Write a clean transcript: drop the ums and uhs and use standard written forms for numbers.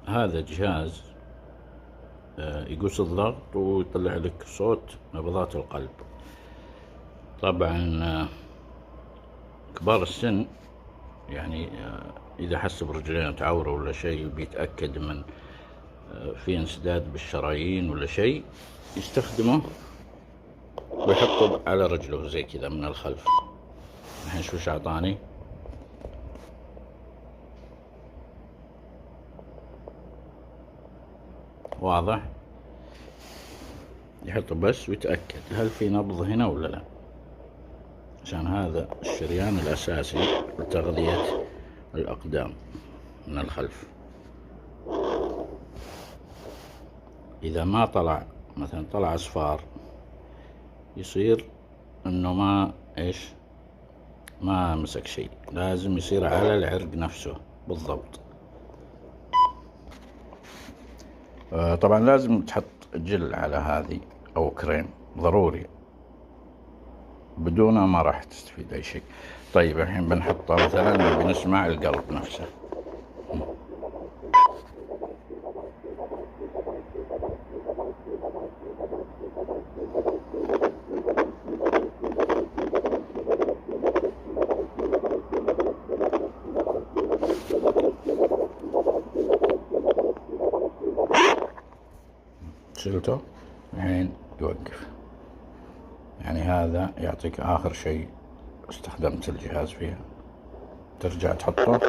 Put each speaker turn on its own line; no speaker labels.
هذا جهاز يقوس الضغط ويطلع لك صوت نبضات القلب. طبعا كبار السن يعني إذا حس برجلينه تعورة ولا شيء وبيتأكد من في انسداد بالشرايين ولا شيء، يستخدمه ويحطه على رجله زي كذا من الخلف. الحين شو وش أعطاني؟ واضح؟ يحطه بس ويتأكد هل في نبض هنا ولا لا، عشان هذا الشريان الأساسي لتغذية الأقدام من الخلف. إذا ما طلع مثلا طلع أصفار، يصير إنه ما مسك شيء، لازم يصير على العرق نفسه بالضبط. طبعا لازم تحط جل على هذه أو كريم ضروري، بدونه ما راح تستفيد أي شيء. طيب الحين بنحطه مثلا بنسمع القلب نفسه. شلته الحين يوقف. يعني هذا يعطيك آخر شيء استخدمت الجهاز فيها. ترجع تحطه